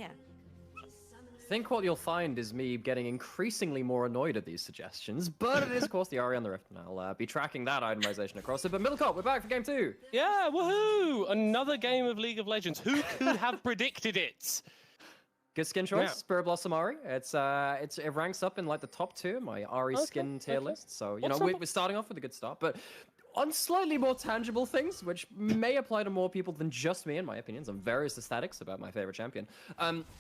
fire. I think what you'll find is me getting increasingly more annoyed at these suggestions, but it is, of course, the Ari on the Rift, and I'll be tracking that itemization across it. But Middlecop, we're back for game 2. Yeah, woohoo! Another game of League of Legends. Who could have predicted it? Good skin choice, Spirit Blossom Ari. It ranks up in like the top 2 my Ari skin tier list. So you know we're starting off with a good start, but on slightly more tangible things, which may apply to more people than just me, in my opinions, on various aesthetics about my favorite champion.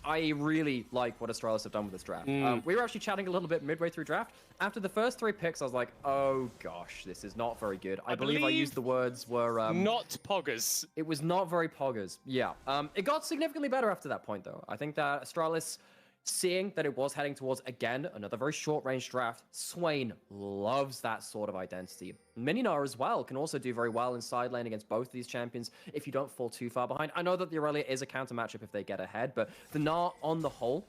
I really like what Astralis have done with this draft. We were actually chatting a little bit midway through draft. After the first 3 picks, I was like, oh gosh, this is not very good. I believe I used the words were... not poggers. It was not very poggers, yeah. It got significantly better after that point, though. I think that Astralis, seeing that it was heading towards, again, another very short-range draft, Swain loves that sort of identity. Mininar as well can also do very well in side lane against both of these champions if you don't fall too far behind. I know that the Aurelia is a counter matchup if they get ahead, but the Gnar, on the whole,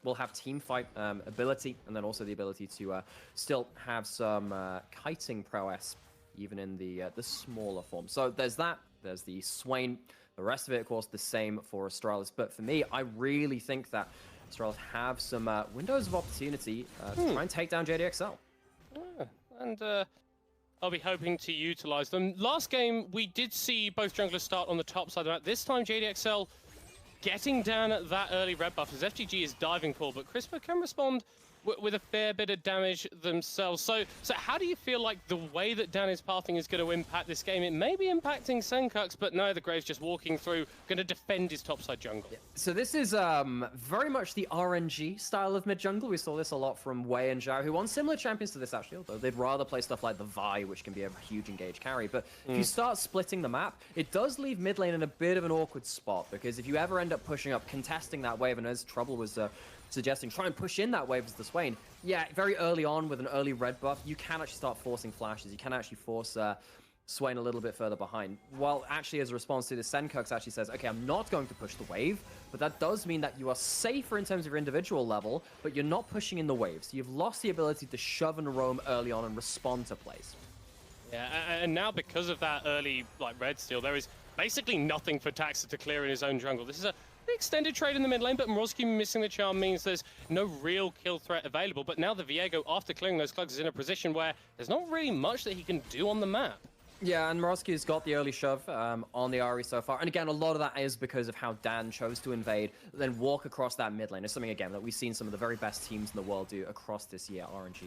will have team fight ability, and then also the ability to still have some kiting prowess, even in the smaller form. So there's that. There's the Swain. The rest of it, of course, the same for Astralis. But for me, I really think that Astralis have some windows of opportunity to try and take down JDXL. Yeah, and I'll be hoping to utilize them. Last game, we did see both junglers start on the top side of the map. This time, JDXL getting down at that early red buff as FGG is diving for, but CRISPR can respond with a fair bit of damage themselves. So how do you feel like the way that Dan is pathing is going to impact this game? It may be impacting Senkux, but no, the Graves just walking through, going to defend his topside jungle. Yeah. So this is very much the RNG style of mid-jungle. We saw this a lot from Wei and Zhao, who won similar champions to this, actually, although they'd rather play stuff like the Vi, which can be a huge engage carry. But if you start splitting the map, it does leave mid lane in a bit of an awkward spot, because if you ever end up pushing up, contesting that wave, and as Trouble was suggesting, try and push in that wave as the Swain. Yeah, very early on with an early red buff, you can actually start forcing flashes. You can actually force Swain a little bit further behind. While actually as a response to this, Senkux actually says, okay, I'm not going to push the wave, but that does mean that you are safer in terms of your individual level, but you're not pushing in the wave. So you've lost the ability to shove and roam early on and respond to plays. Yeah, and now because of that early red steal, there is basically nothing for Taxa to clear in his own jungle. This is a extended trade in the mid lane, but Mrozki missing the charm means there's no real kill threat available. But now the Viego, after clearing those clugs, is in a position where there's not really much that he can do on the map. Yeah, and Mrozki's got the early shove on the Ari so far. And again, a lot of that is because of how Dan chose to invade, then walk across that mid lane. It's something, again, that we've seen some of the very best teams in the world do across this year. RNG,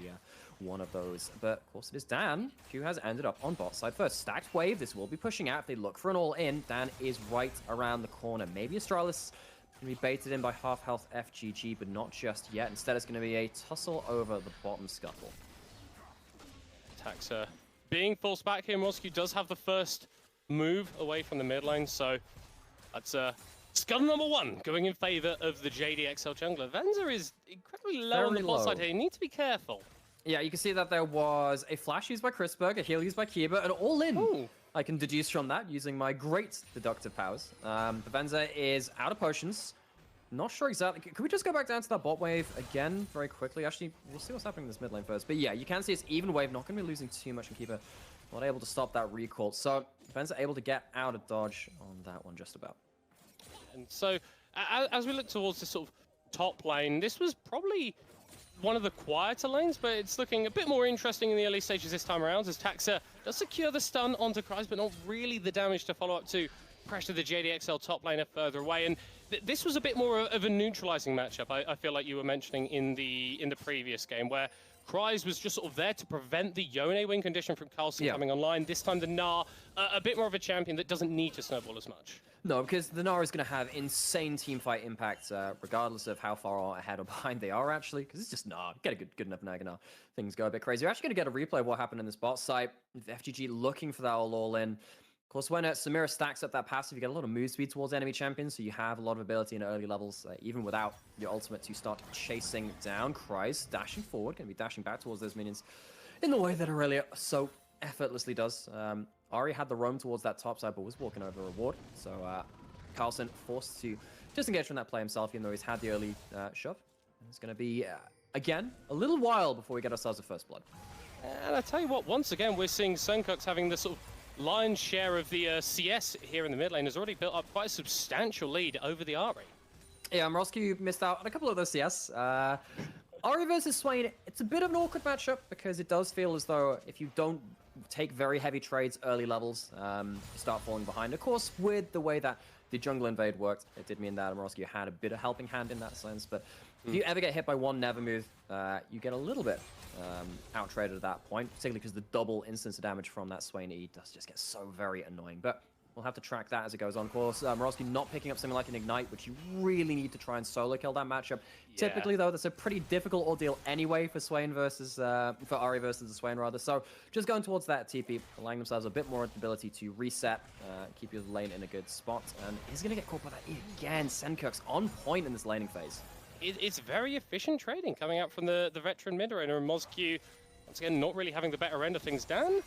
one of those. But, of course, it is Dan who has ended up on bot side first. Stacked wave, this will be pushing out. If they look for an all-in, Dan is right around the corner. Maybe Astralis can be baited in by half-health FGG, but not just yet. Instead, it's going to be a tussle over the bottom scuttle. Taxa being forced back here. Mrozki does have the first move away from the mid lane, so that's scuttle number 1 going in favor of the JDXL jungler. Venza is incredibly low on the bot side here. You need to be careful. Yeah, you can see that there was a flash used by CRISPR, a heal used by Kiba, and all in. Ooh. I can deduce from that using my great deductive powers. Venza is out of potions. Not sure exactly. Can we just go back down to that bot wave again very quickly? Actually, we'll see what's happening in this mid lane first. But yeah, you can see it's even wave. Not going to be losing too much, and Kiba not able to stop that recall. So Venza able to get out of dodge on that one just about. And so as we look towards this sort of top lane, this was probably one of the quieter lanes, but it's looking a bit more interesting in the early stages this time around as Taxa does secure the stun onto Kryze, but not really the damage to follow up to pressure the JDXL top laner further away. And this was a bit more of a neutralizing matchup, I feel like you were mentioning in the previous game, where Kryze was just sort of there to prevent the Yone win condition from Carlson coming online. This time the Gnar, a bit more of a champion that doesn't need to snowball as much. No, because the Gnar is going to have insane teamfight impact, regardless of how far ahead or behind they are, actually. Because it's just Gnar. Get a good enough Gnar. Things go a bit crazy. You're actually going to get a replay of what happened in this bot site. With FGG looking for that all-in. Of course, when Samira stacks up that passive, you get a lot of move speed towards enemy champions, so you have a lot of ability in early levels, even without your ultimate, to start chasing down. Kryze dashing forward, going to be dashing back towards those minions in the way that Aurelia so effortlessly does. Ari had the roam towards that top side, but was walking over a reward. So Carlson forced to disengage from that play himself, even though he's had the early shove. It's going to be, again, a little while before we get ourselves a first blood. And I tell you what, once again, we're seeing Senkux having the sort of lion's share of the CS here in the mid lane. Has already built up quite a substantial lead over the Ari. Yeah, Morosky missed out on a couple of those CS. Ari versus Swain, it's a bit of an awkward matchup because it does feel as though if you don't take very heavy trades early levels, you start falling behind. Of course, with the way that the jungle invade worked, it did mean that Morosky had a bit of helping hand in that sense, but if you ever get hit by one never move, you get a little bit out-traded at that point, particularly because the double instance of damage from that Swain E does just get so very annoying. But we'll have to track that as it goes on. Of course, Morosky not picking up something like an Ignite, which you really need to try and solo kill that matchup. Yeah. Typically, though, that's a pretty difficult ordeal anyway for Swain versus, for Ari versus the Swain, rather. So just going towards that TP, allowing themselves a bit more ability to reset, keep your lane in a good spot. And he's going to get caught by that E again. Senkirk's on point in this laning phase. It's very efficient trading coming out from the veteran mid-laner, and Mozq, once again, not really having the better end of things. Dan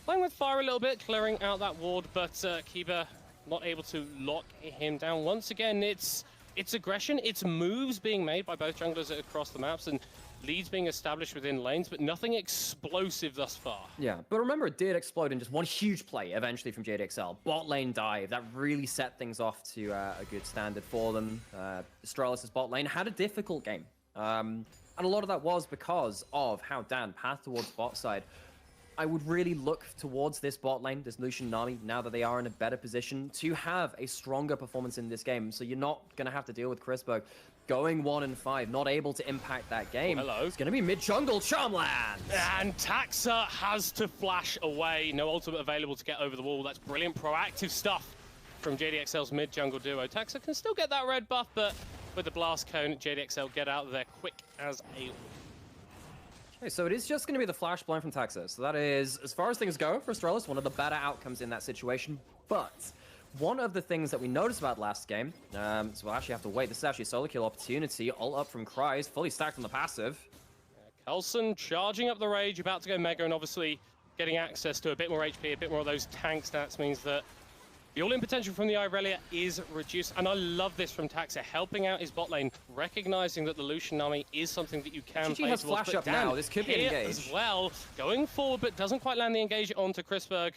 playing with fire a little bit, clearing out that ward, but Kiba not able to lock him down. Once again, it's aggression, it's moves being made by both junglers across the maps, and leads being established within lanes, but nothing explosive thus far. Yeah, but remember, it did explode in just one huge play eventually from JDXL. Bot lane dive, that really set things off to a good standard for them. Astralis' bot lane had a difficult game. And a lot of that was because of how Dan pathed towards bot side. I would really look towards this bot lane, this Lucian Nami, now that they are in a better position to have a stronger performance in this game. So you're not going to have to deal with Chrisberg going 1-5, not able to impact that game. Hello. It's going to be mid-jungle Charmland. And Taxa has to flash away. No ultimate available to get over the wall. That's brilliant proactive stuff from JDXL's mid-jungle duo. Taxa can still get that red buff, but with the blast cone, JDXL get out of there quick as a... Okay, so it is just going to be the flash blind from Taxa. So that is, as far as things go for Astralis, one of the better outcomes in that situation. But one of the things that we noticed about last game, so we'll actually have to wait. This is actually a solo kill opportunity. All up from Cries, fully stacked on the passive. Coulson charging up the rage, about to go mega, and obviously getting access to a bit more HP, a bit more of those tank stats means that the all-in potential from the Irelia is reduced, and I love this from Taxa, helping out his bot lane, recognizing that the Lucian Nami is something that you can play has towards. flash up now. This could be an engage as well, going forward, but doesn't quite land the engage onto Chrisberg.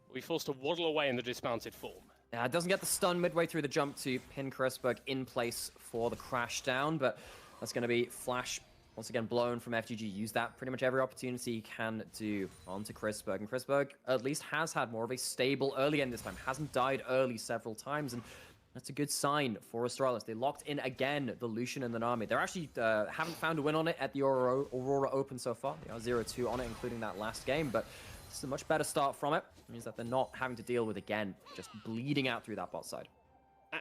We'll be forced to waddle away in the dismounted form. Yeah, it doesn't get the stun midway through the jump to pin Chrisberg in place for the crash down, but that's going to be flash once again blown from FGG. Use that pretty much every opportunity he can do onto Chrisberg. And Chrisberg at least has had more of a stable early end this time. Hasn't died early several times, and that's a good sign for Astralis. They locked in again the Lucian and the Nami. They're actually haven't found a win on it at the Aurora Open so far. They are 0-2 on it, including that last game, but it's a much better start from it. It means that they're not having to deal with, again, just bleeding out through that bot side.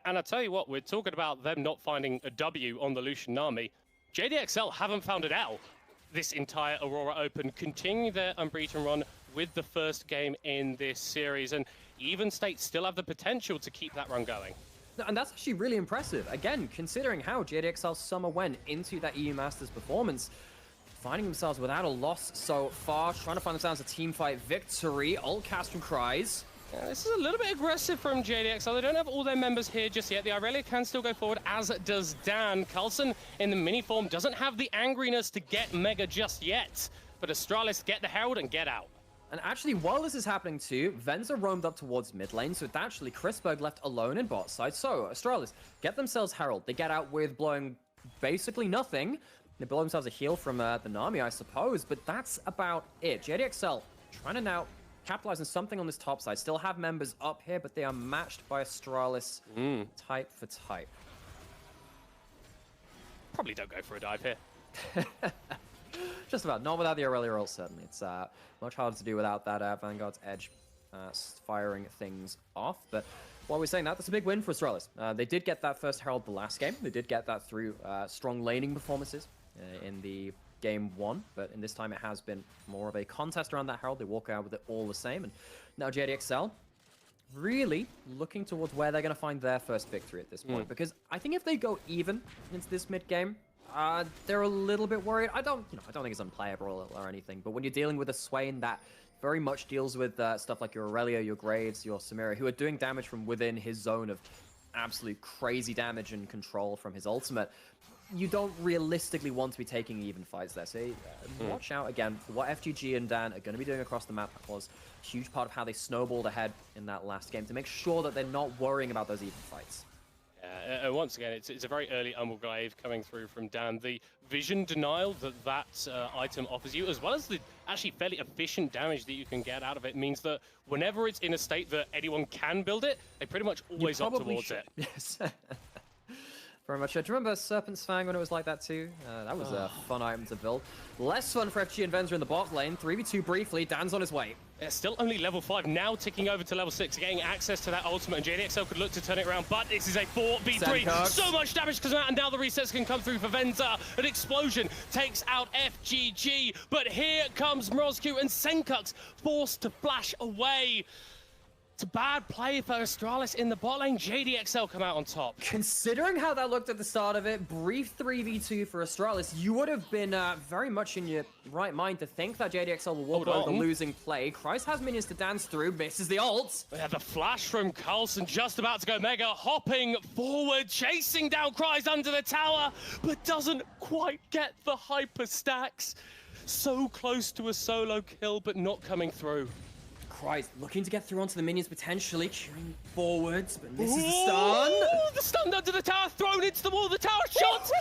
And I tell you what, we're talking about them not finding a W on the Lucian Nami. JDXL haven't found it out this entire Aurora Open, continuing their unbeaten run with the first game in this series, and even State still have the potential to keep that run going. And that's actually really impressive. Again, considering how JDXL summer went into that EU Masters performance, finding themselves without a loss so far, trying to find themselves a team fight victory. Ult cast from Cries. Yeah, this is a little bit aggressive from JDXL. They don't have all their members here just yet. The Irelia can still go forward, as does Dan. Coulson in the mini form doesn't have the angriness to get mega just yet, but Astralis get the Herald and get out. And actually, while this is happening too, Venza roamed up towards mid lane, so it's actually Chrisberg left alone in bot side. So Astralis get themselves Herald. They get out with blowing basically nothing. They blow themselves a heal from the Nami, I suppose, but that's about it. JDXL trying to now capitalize on something on this top side. Still have members up here, but they are matched by Astralis type for type. Probably don't go for a dive here. Just about. Not without the Aurelia ult, certainly. It's much harder to do without that Vanguard's edge firing things off. But while we're saying that, that's a big win for Astralis. They did get that first Herald the last game. They did get that through strong laning performances in the game 1, but in this time it has been more of a contest around that Herald. They walk out with it all the same, and now JDXL really looking towards where they're going to find their first victory at this point, because I think if they go even into this mid game, they're a little bit worried. I don't think it's unplayable or anything, but when you're dealing with a Swain that very much deals with stuff like your Aurelia, your Graves, your Samira, who are doing damage from within his zone of absolute crazy damage and control from his ultimate, you don't realistically want to be taking even fights there. So watch out again for what FGG and Dan are going to be doing across the map. That was a huge part of how they snowballed ahead in that last game, to make sure that they're not worrying about those even fights. Yeah, once again, it's a very early Umbral Glaive coming through from Dan. The vision denial that item offers you, as well as the actually fairly efficient damage that you can get out of it, means that whenever it's in a state that anyone can build it, they pretty much always opt towards it. Yes. Very much. Do you remember Serpent's Fang when it was like that too? That was a fun item to build. Less fun for FG and Venza in the bot lane. 3v2 briefly. Dan's on his way. Yeah, still only level 5, now ticking over to level 6, getting access to that ultimate, and JDXL could look to turn it around, but this is a 4v3. So much damage comes out, and now the resets can come through for Venza. An explosion takes out FGG, but here comes Mrozq, and Senkux forced to flash away. It's a bad play for Astralis in the bot lane. JDXL come out on top. Considering how that looked at the start of it, brief 3v2 for Astralis, you would have been very much in your right mind to think that JDXL will walk away with a losing play. Kreis has minions to dance through, misses the ult. We have the flash from Carlson, just about to go mega, hopping forward, chasing down Kreis under the tower, but doesn't quite get the hyper stacks. So close to a solo kill, but not coming through. Kreis looking to get through onto the minions potentially, cheering forwards, but misses the stun. The stun under the tower, thrown into the wall, the tower shot!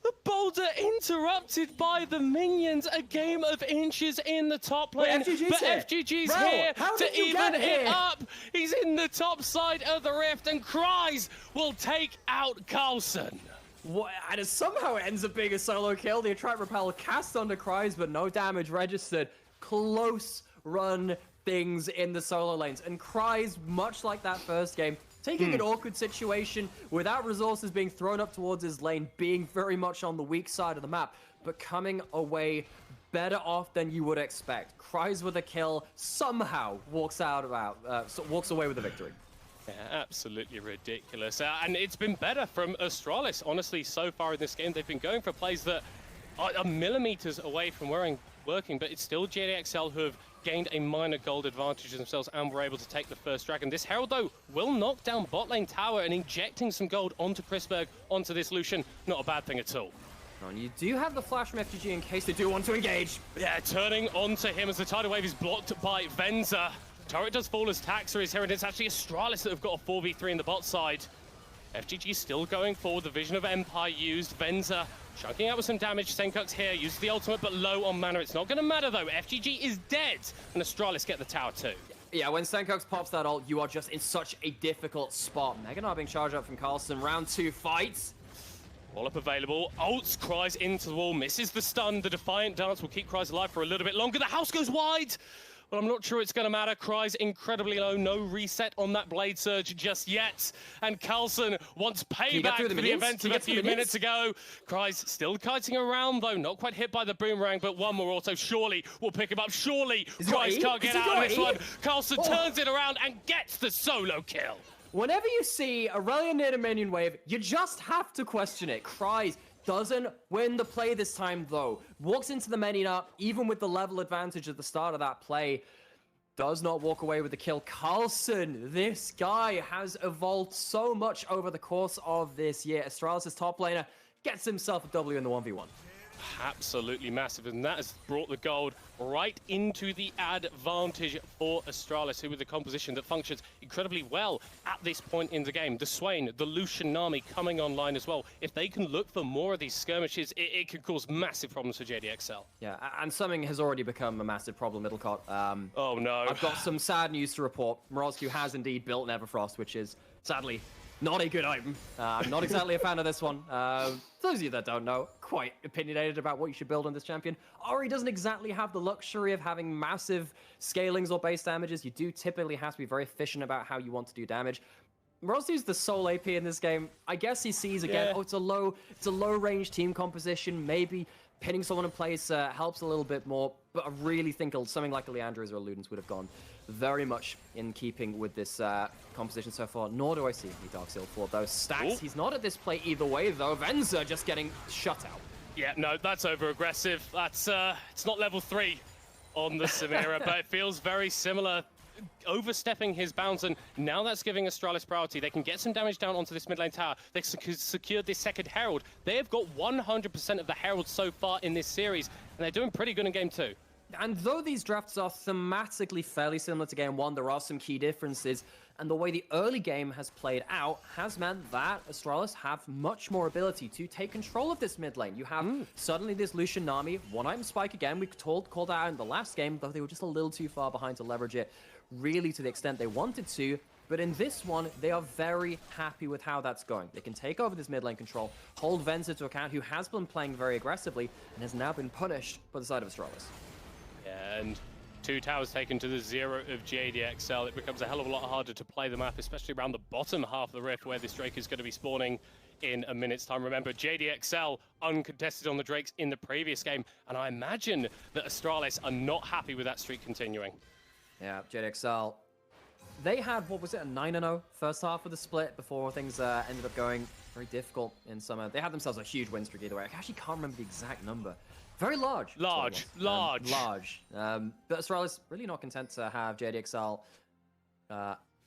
The boulder interrupted by the minions, a game of inches in the top lane. Wait, FGG's here to even it up. He's in the top side of the rift, and Kreis will take out Carlson. What, and somehow it ends up being a solo kill. The Attract Repel cast onto Kreis, but no damage registered. Close run things in the solo lanes, and Kreis, much like that first game, taking an awkward situation without resources being thrown up towards his lane, being very much on the weak side of the map, but coming away better off than you would expect. Kreis with a kill somehow walks away with a victory. Yeah, absolutely ridiculous. And it's been better from Astralis, honestly, so far in this game. They've been going for plays that are millimeters away from working, but it's still JDXL who have gained a minor gold advantage themselves and were able to take the first dragon. This Herald, though, will knock down bot lane tower, and injecting some gold onto Chrisberg, onto this Lucian, not a bad thing at all. And you do have the flash from FGG in case they do want to engage. Yeah, turning onto him as the tidal wave is blocked by Venza. Turret does fall as Taxa is here, and it's actually Astralis that have got a 4v3 in the bot side. FGG still going forward, the Vision of Empire used. Venza chunking out with some damage. Senkux here, uses the ultimate, but low on mana. It's not going to matter, though. FGG is dead, and Astralis get the tower, too. Yeah, when Senkux pops that ult, you are just in such a difficult spot. Meganar being charged up from Carlson. Round 2 fights. Wallop available. Ults Kreis into the wall, misses the stun. The Defiant Dance will keep Kreis alive for a little bit longer. The house goes wide. But I'm not sure it's going to matter. Kreis incredibly low. No reset on that Blade Surge just yet. And Carlson wants payback for the event of a few minutes ago. Kreis still kiting around, though. Not quite hit by the boomerang, but one more auto surely will pick him up. Surely Kreis can't get out of this one. Carlson turns it around and gets the solo kill. Whenever you see Aurelion near the minion wave, you just have to question it. Kreis doesn't win the play this time, though. Walks into the minion up, even with the level advantage at the start of that play. Does not walk away with the kill. Carlson, this guy has evolved so much over the course of this year. Astralis' top laner gets himself a W in the 1v1. Absolutely massive, and that has brought the gold right into the advantage for Astralis, who with a composition that functions incredibly well at this point in the game. The Swain, the Lucian Nami coming online as well. If they can look for more of these skirmishes, it could cause massive problems for JDXL. Yeah, and something has already become a massive problem, Middlecott. Oh no. I've got some sad news to report. Mrozq has indeed built Neverfrost, which is sadly not a good item. I'm not exactly a fan of this one. For those of you that don't know, quite opinionated about what you should build on this champion. Ori doesn't exactly have the luxury of having massive scalings or base damages. You do typically have to be very efficient about how you want to do damage. Mrozq's the sole AP in this game. I guess he sees again, it's a low range team composition. Maybe pinning someone in place helps a little bit more, but I really think something like a Leandros or a Ludens would have gone very much in keeping with this composition so far. Nor do I see any Dark Seal for those stacks. He's not at this play either way, though. Venza just getting shut out. Yeah, no, that's over-aggressive. That's, it's not level 3 on the Samira, but it feels very similar. Overstepping his bounds, and now that's giving Astralis priority. They can get some damage down onto this mid lane tower. They secured this second Herald. They have got 100% of the Herald so far in this series, and they're doing pretty good in game 2. And though these drafts are thematically fairly similar to Game 1, there are some key differences. And the way the early game has played out has meant that Astralis have much more ability to take control of this mid lane. You have suddenly this Lucian Nami, one-item spike again. We called out in the last game, though they were just a little too far behind to leverage it really to the extent they wanted to. But in this one, they are very happy with how that's going. They can take over this mid lane control, hold Venza to account, who has been playing very aggressively and has now been punished by the side of Astralis. Yeah, and 2 towers taken to the 0 of JDXL. It becomes a hell of a lot harder to play the map, especially around the bottom half of the Rift, where this Drake is going to be spawning in a minute's time. Remember, JDXL uncontested on the Drakes in the previous game, and I imagine that Astralis are not happy with that streak continuing. Yeah, JDXL, they had, what was it, a 9-0 first half of the split before things ended up going very difficult in summer. They had themselves a huge win streak either way. I actually can't remember the exact number. Very large. Large. But Astralis really not content to have JDXL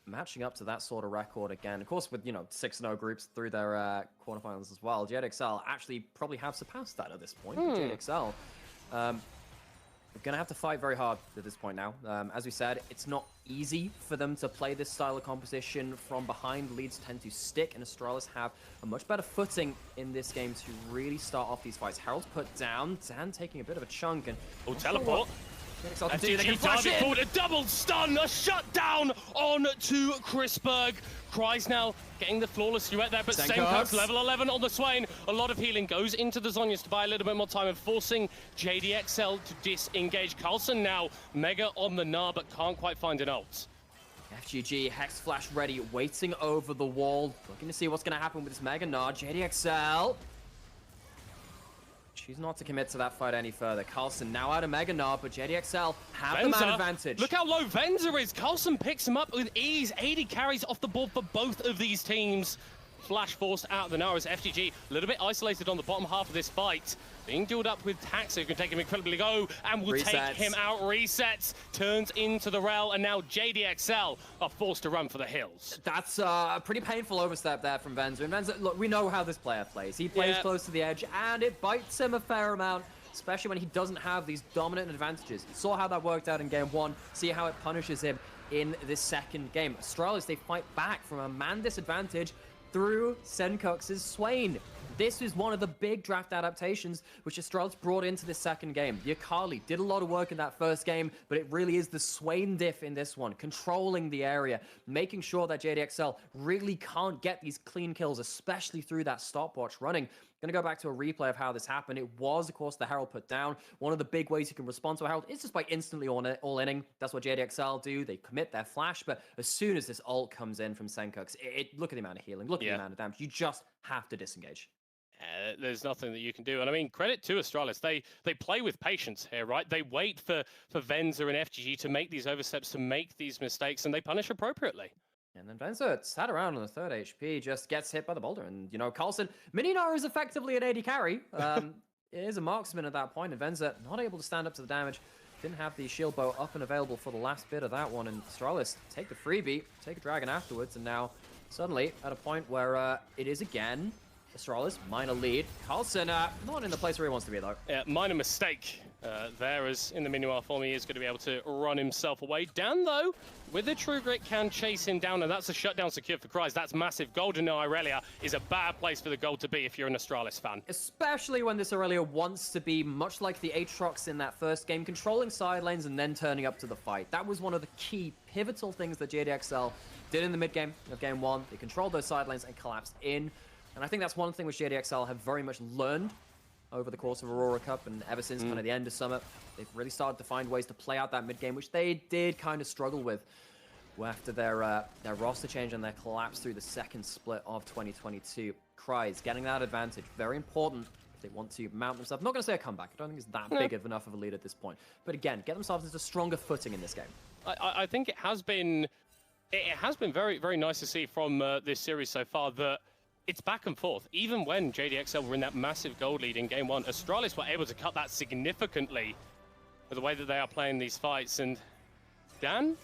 matching up to that sort of record again. Of course, with, 6-0 groups through their quarterfinals as well. JDXL actually probably have surpassed that at this point. But JDXL are going to have to fight very hard at this point now. As we said, it's not easy for them to play this style of composition from behind. Leads tend to stick, and Astralis have a much better footing in this game to really start off these fights. Herald's put down, Dan taking a bit of a chunk, and... Oh, teleport! FTG diving forward, a double stun, a shutdown on to Chrisberg. Cries now getting the flawless duet there, but Senko's level 11 on the Swain. A lot of healing goes into the Zhonya's to buy a little bit more time and forcing JDXL to disengage. Carlson now mega on the Gnar, but can't quite find an ult. FGG, Hex Flash ready, waiting over the wall, looking to see what's going to happen with this Mega Gnar. JDXL choose not to commit to that fight any further. Carlson now out of Mega Gnar, but JDXL have the man advantage. Look how low Venza is. Carlson picks him up with ease. 80 carries off the board for both of these teams. Flash forced out of the Gnar as FGG a little bit isolated on the bottom half of this fight. Being dueled up with Taxa, who can take him incredibly low and will take him out. Resets, turns into the Rel, and now JDXL are forced to run for the hills. That's a pretty painful overstep there from Venza. And Venza, look, we know how this player plays. He plays close to the edge, and it bites him a fair amount, especially when he doesn't have these dominant advantages. Saw how that worked out in game 1. See how it punishes him in this second game. Astralis, they fight back from a man disadvantage through Senko's Swain. This is one of the big draft adaptations which Astralis brought into this second game. The Akali did a lot of work in that first game, but it really is the Swain diff in this one, controlling the area, making sure that JDXL really can't get these clean kills, especially through that stopwatch running. Going to go back to a replay of how this happened. It was, of course, the Herald put down. One of the big ways you can respond to a Herald is just by instantly all-inning. That's what JDXL do. They commit their flash, but as soon as this ult comes in from Senko's, look at the amount of healing, look at the amount of damage. You just have to disengage. There's nothing that you can do. And I mean, credit to Astralis. They play with patience here, right? They wait for Venza and FGG to make these oversteps, to make these mistakes, and they punish appropriately. And then Venza sat around on the 3rd HP, just gets hit by the boulder. And, Carlson, Mini-Gnar is effectively an AD carry. It is a marksman at that point, and Venza not able to stand up to the damage. Didn't have the shield bow up and available for the last bit of that one. And Astralis take the freebie, take a dragon afterwards, and now suddenly at a point where it is again Astralis, minor lead. Carlson, not in the place where he wants to be, though. Yeah, minor mistake there, as in the meanwhile form, he is going to be able to run himself away. Dan, though, with the True Grit, can chase him down, and that's a shutdown secured for Cries. That's massive. Golden Irelia is a bad place for the gold to be if you're an Astralis fan. Especially when this Irelia wants to be much like the Aatrox in that first game, controlling side lanes and then turning up to the fight. That was one of the key pivotal things that JDXL did in the mid-game of game 1. They controlled those side lanes and collapsed in. And I think that's one thing which JDXL have very much learned over the course of Aurora Cup and ever since kind of the end of summer. They've really started to find ways to play out that mid-game, which they did kind of struggle with after their roster change and their collapse through the second split of 2022. Cries getting that advantage, very important if they want to mount themselves. I'm not going to say a comeback. I don't think it's that big of enough of a lead at this point. But again, get themselves into stronger footing in this game. I think it has been very, very nice to see from this series so far that it's back and forth. Even when JDXL were in that massive gold lead in game 1, Astralis were able to cut that significantly with the way that they are playing these fights. And Dan,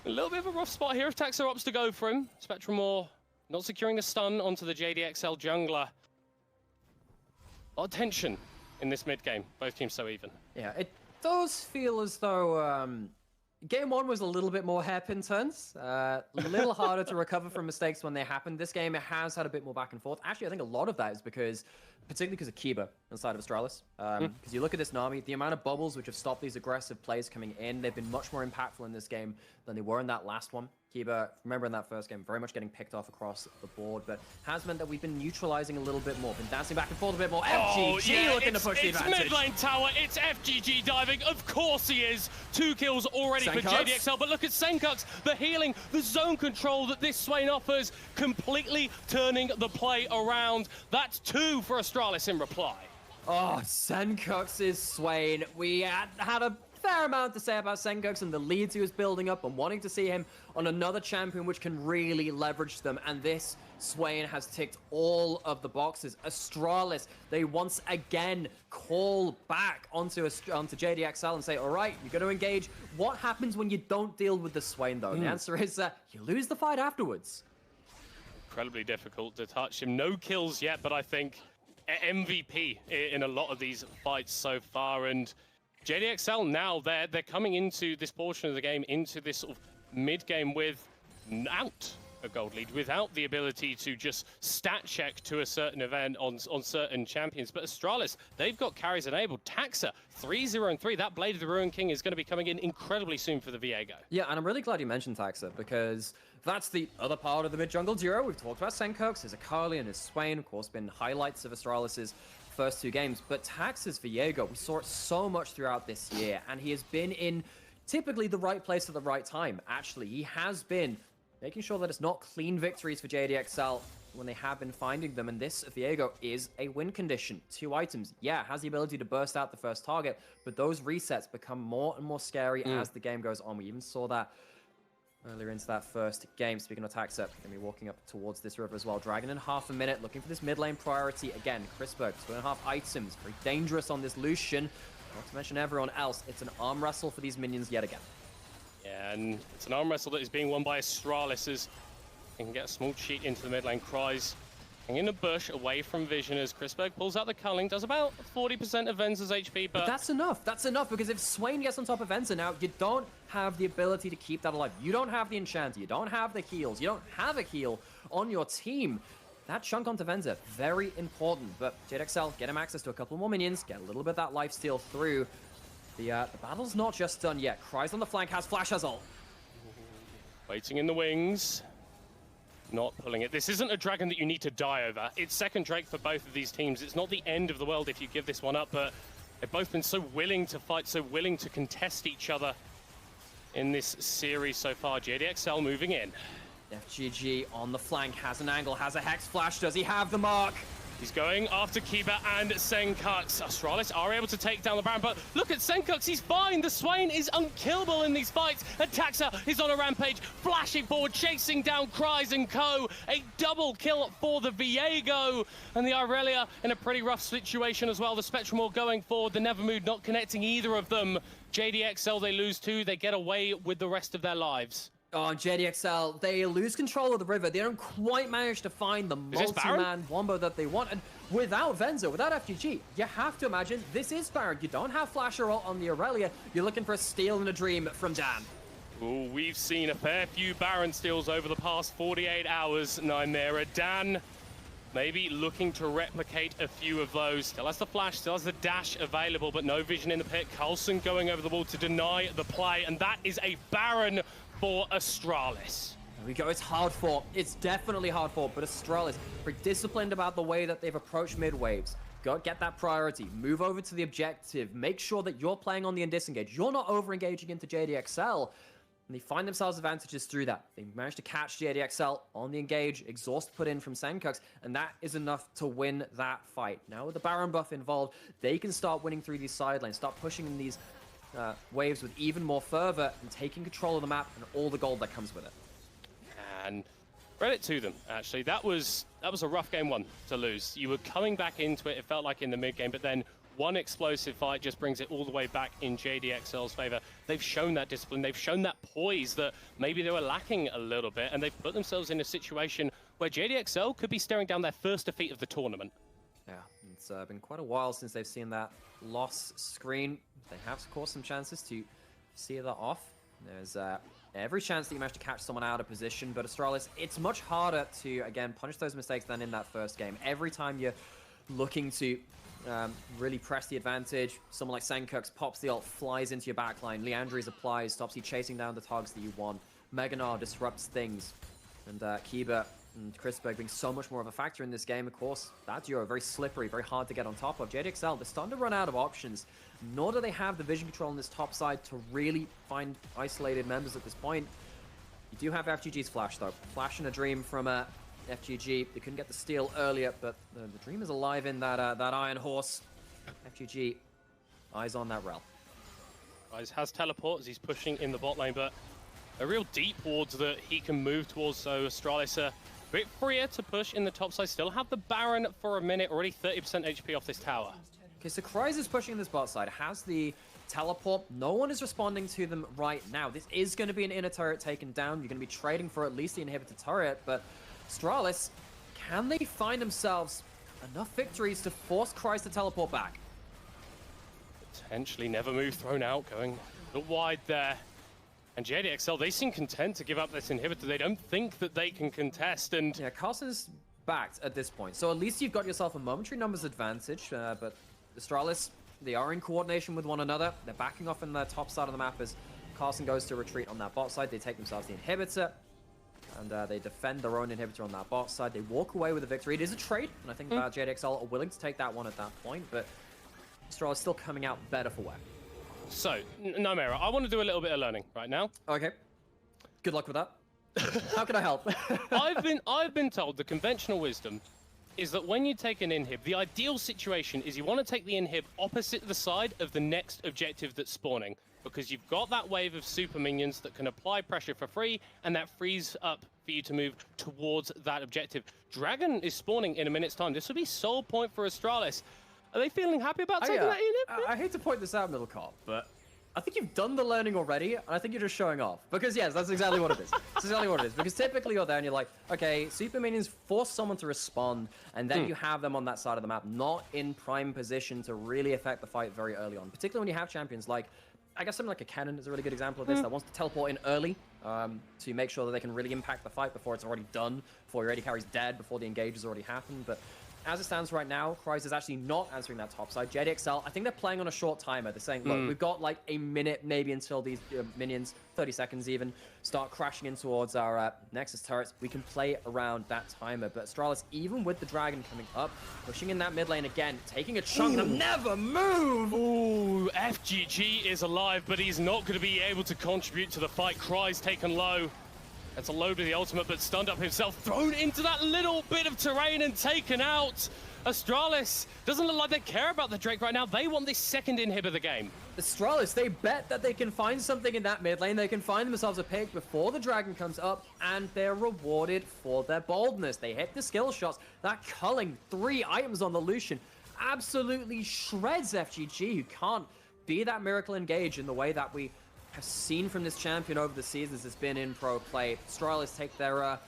a little bit of a rough spot here if Taxa opts to go for him. Spectrumore not securing the stun onto the JDXL jungler. A lot of tension in this mid game. Both teams so even. Yeah, does feel as though game one was a little bit more hairpin turns, a little harder to recover from mistakes when they happen. This game, it has had a bit more back and forth. Actually, I think a lot of that is because, particularly because of Kiba inside of Astralis. Because you look at this Nami, the amount of bubbles which have stopped these aggressive plays coming in, they've been much more impactful in this game than they were in that last one. Kiba, remember in that first game, very much getting picked off across the board, but has meant that we've been neutralizing a little bit more, been dancing back and forth a bit more. FGG looking to push the advantage. It's mid lane tower, it's FGG diving, of course he is. 2 kills already for JDXL, but look at Senkux, the healing, the zone control that this Swain offers, completely turning the play around. That's 2 for Astralis in reply. Oh, Senkux's Swain. We had a fair amount to say about Senkux and the leads he was building up and wanting to see him on another champion which can really leverage them. And this Swain has ticked all of the boxes. Astralis, they once again call back onto JDXL and say, all right, you're going to engage. What happens when you don't deal with the Swain, though? The answer is you lose the fight afterwards. Incredibly difficult to touch him. No kills yet, but I think MVP in a lot of these fights so far. And JDXL now, they're coming into this portion of the game, into this sort of mid-game without a gold lead, without the ability to just stat check to a certain event on certain champions. But Astralis, they've got carries enabled. Taxa, 3-0-3. That Blade of the Ruin King is going to be coming in incredibly soon for the Viego. Yeah, and I'm really glad you mentioned Taxa, because that's the other part of the mid-jungle duo. We've talked about Senkux, his Akali, and his Swain, of course, been highlights of Astralis's first 2 games. But Taxa's Viego, we saw it so much throughout this year, and he has been in typically the right place at the right time. Actually, he has been making sure that it's not clean victories for JDXL when they have been finding them, and this Viego is a win condition. 2 items. Yeah, has the ability to burst out the first target, but those resets become more and more scary as the game goes on. We even saw that earlier into that first game. Speaking of Taxa, going to be walking up towards this river as well. Dragon in half a minute, looking for this mid lane priority. Again, Chrisberg, 2.5 items. Very dangerous on this Lucian. Not to mention everyone else. It's an arm wrestle for these minions yet again. Yeah, and it's an arm wrestle that is being won by Astralis as they can get a small cheat into the mid lane. Cries in a bush away from Vision as Chrisberg pulls out the culling, does about 40% of Venza's HP, but that's enough. That's enough, because if Swain gets on top of Venza now, you don't have the ability to keep that alive. You don't have the enchanter, you don't have the heals, you don't have a heal on your team. That chunk onto Venza, very important, but JDXL, get him access to a couple more minions, get a little bit of that lifesteal through. The battle's not just done yet. Cries on the flank, has flash, has ult. Waiting in the wings. Not pulling it. This isn't a dragon that you need to die over. It's second Drake for both of these teams. It's not the end of the world if you give this one up, but they've both been so willing to fight, so willing to contest each other in this series so far. JDXL moving in. FGG on the flank, has an angle, has a Hex Flash. Does he have the mark? He's going after Kiba and Senkux. Astralis are able to take down the Baron, but look at Senkux, he's fine. The Swain is unkillable in these fights, and Taxa is on a rampage, flashing forward, chasing down Cries and co. A double kill for the Viego, and the Aurelia in a pretty rough situation as well. The Spectrum War going forward, the Nevermood not connecting either of them. JDXL, they lose 2, they get away with the rest of their lives. Oh, JDXL, they lose control of the river. They don't quite manage to find the multi-man wombo that they want. And without Venza, without FGG, you have to imagine this is Baron. You don't have Flash or ult on the Aurelia. You're looking for a steal and a dream from Dan. Ooh, we've seen a fair few Baron steals over the past 48 hours, Nightmare. Dan maybe looking to replicate a few of those. Still has the flash, still has the dash available, but no vision in the pit. Coulson going over the wall to deny the play, and that is a Baron for Astralis. There we go, it's hard fought. It's definitely hard fought, but Astralis, very disciplined about the way that they've approached mid waves. Go get that priority, move over to the objective, make sure that you're playing on the disengage. You're not over-engaging into JDXL. And they find themselves advantages through that. They managed to catch JDXL on the engage, exhaust put in from Senkux, and that is enough to win that fight. Now with the Baron buff involved, they can start winning through these side lanes, start pushing in these waves with even more fervor and taking control of the map and all the gold that comes with it. And credit to them, actually. That was a rough game 1 to lose. You were coming back into it, it felt like in the mid game, but then one explosive fight just brings it all the way back in JDXL's favor. They've shown that discipline, they've shown that poise that maybe they were lacking a little bit, and they've put themselves in a situation where JDXL could be staring down their first defeat of the tournament. Yeah, it's been quite a while since they've seen that loss screen. They have, of course, some chances to see that off. There's every chance that you manage to catch someone out of position, but Astralis, it's much harder to, again, punish those mistakes than in that first game. Every time you're looking to really press the advantage, someone like Senkux pops the ult, flies into your backline, Leandries applies, stops you chasing down the targets that you want, Meganar disrupts things, and Kiba and Chrisberg being so much more of a factor in this game. Of course, that duo very slippery, very hard to get on top of. JDXL, they're starting to run out of options, nor do they have the vision control on this top side to really find isolated members at this point. You do have FGG's flash, though. Flash and a dream from FGG. They couldn't get the steal earlier, but the dream is alive in that Iron Horse. FGG, eyes on that rel. Rise has teleport as he's pushing in the bot lane, but a real deep wards that he can move towards, so Astralis a bit freer to push in the top side. Still have the Baron for a minute, already 30% HP off this tower. Okay, so Kryze is pushing this bot side, has the teleport. No one is responding to them right now. This is going to be an inner turret taken down. You're going to be trading for at least the inhibitor turret, but Astralis, can they find themselves enough victories to force Kryze to teleport back? Potentially never move thrown out, going a little wide there. And JDXL, they seem content to give up this inhibitor. They don't think that they can contest, and yeah, Carson's backed at this point, so at least you've got yourself a momentary numbers advantage, but Astralis, they are in coordination with one another. They're backing off in the top side of the map as Carson goes to retreat on that bot side. They take themselves the inhibitor, and they defend their own inhibitor on that bot side. They walk away with a victory. It is a trade, and I think JDXL are willing to take that one at that point, but Astralis still coming out better for wear. So, Nomera, I want to do a little bit of learning right now. Okay. Good luck with that. How can I help? I've been told the conventional wisdom is that when you take an inhib, the ideal situation is you want to take the inhib opposite the side of the next objective that's spawning, because you've got that wave of super minions that can apply pressure for free, and that frees up for you to move towards that objective. Dragon is spawning in a minute's time. This will be sole point for Astralis. Are they feeling happy about taking that inhib? I hate to point this out, Middlecop, but I think you've done the learning already, and I think you're just showing off. Because yes, that's exactly what it is. That's exactly what it is. Because typically you're there and you're like, okay, super minions force someone to respond, and then you have them on that side of the map, not in prime position to really affect the fight very early on. Particularly when you have champions like, I guess something like a Cannon is a really good example of this, that wants to teleport in early to make sure that they can really impact the fight before it's already done, before your AD carry's dead, before the engage has already happened. But as it stands right now, Kryze is actually not answering that top side. JDXL, I think they're playing on a short timer. They're saying, look, we've got like a minute maybe until these minions, 30 seconds even, start crashing in towards our Nexus turrets. We can play around that timer. But Astralis, even with the Dragon coming up, pushing in that mid lane again, taking a chunk and never move! Ooh, FGG is alive, but he's not going to be able to contribute to the fight. Kryze taken low. That's a load with the ultimate, but stunned up himself, thrown into that little bit of terrain and taken out. Astralis doesn't look like they care about the Drake right now. They want this second inhib of the game. Astralis, they bet that they can find something in that mid lane. They can find themselves a pick before the Dragon comes up, and they're rewarded for their boldness. They hit the skill shots. That culling, 3 items on the Lucian, absolutely shreds FGG, who can't be that miracle engage in the way that we have seen from this champion over the seasons. It's been in pro play. Astralis take their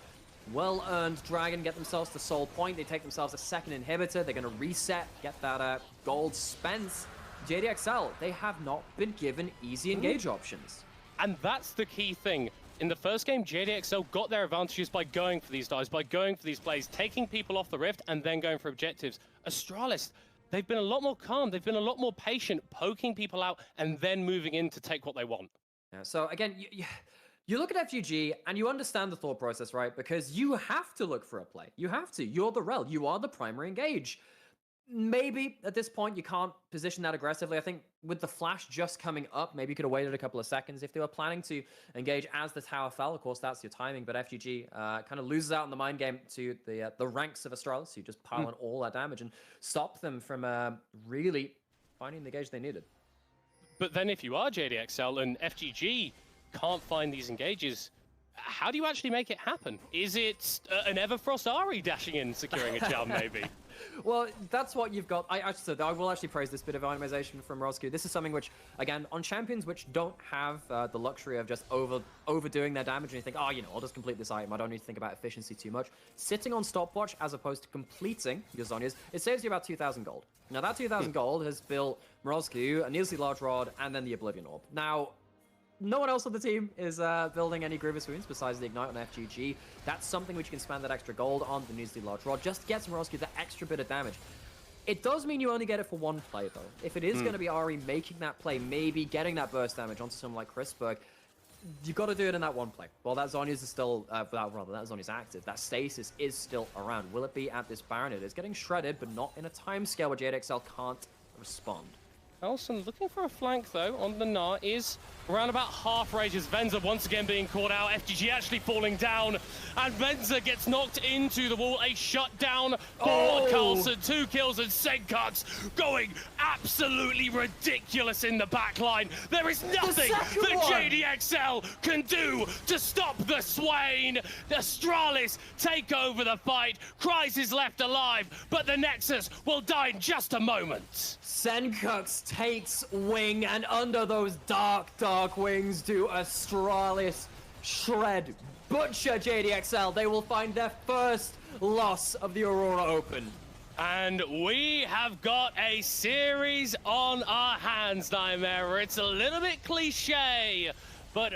well-earned Dragon, get themselves to soul point. They take themselves a second inhibitor. They're going to reset, get that gold spent. JDXL, they have not been given easy engage options. And that's the key thing. In the first game, JDXL got their advantages by going for these dives, by going for these plays, taking people off the rift, and then going for objectives. Astralis, they've been a lot more calm. They've been a lot more patient, poking people out and then moving in to take what they want. Yeah, so again, you look at FGG and you understand the thought process, right? Because you have to look for a play. You have to. You're the rel. You are the primary engage. Maybe at this point you can't position that aggressively. I think with the flash just coming up, maybe you could have waited a couple of seconds. If they were planning to engage as the tower fell, of course, that's your timing. But FGG kind of loses out in the mind game to the ranks of Astralis, who just pile on all that damage and stop them from really finding the engage they needed. But then if you are JDXL and FGG can't find these engages, how do you actually make it happen? Is it an Everfrost Ari dashing in, securing a charm maybe? Well, that's what you've got. I will actually praise this bit of optimization from Roscoe. This is something which, again, on champions which don't have the luxury of just overdoing their damage, and you think, oh, you know, I'll just complete this item. I don't need to think about efficiency too much. Sitting on stopwatch as opposed to completing your Zhonya's, it saves you about 2,000 gold. Now, that 2,000 gold has built Morozku, a needlessly large rod, and then the Oblivion Orb. Now, no one else on the team is building any Grievous Wounds besides the Ignite on FGG. That's something which you can spend that extra gold on, the needlessly large rod, just to get Morozku that extra bit of damage. It does mean you only get it for one play, though. If it is going to be Ari making that play, maybe getting that burst damage onto someone like Chrisberg, you've got to do it in that one play. Well, that Zhonya's is still, that Zhonya's active. That stasis is still around. Will it be at this Baron? It is getting shredded, but not in a timescale where JDXL can't respond. Elson looking for a flank, though, on the Gnar is around about half rages. Venza once again being caught out. FGG actually falling down. And Venza gets knocked into the wall. A shutdown for Carlson. 2 kills and Senkuts going absolutely ridiculous in the backline. There is nothing that JDXL can do to stop the Swain. The Astralis take over the fight. Kryze is left alive, but the Nexus will die in just a moment. Senkuts takes wing, and under those dark wings do Astralis shred, butcher JDXL. They will find their first loss of the Aurora Open. And we have got a series on our hands, Nightmare. It's a little bit cliche, but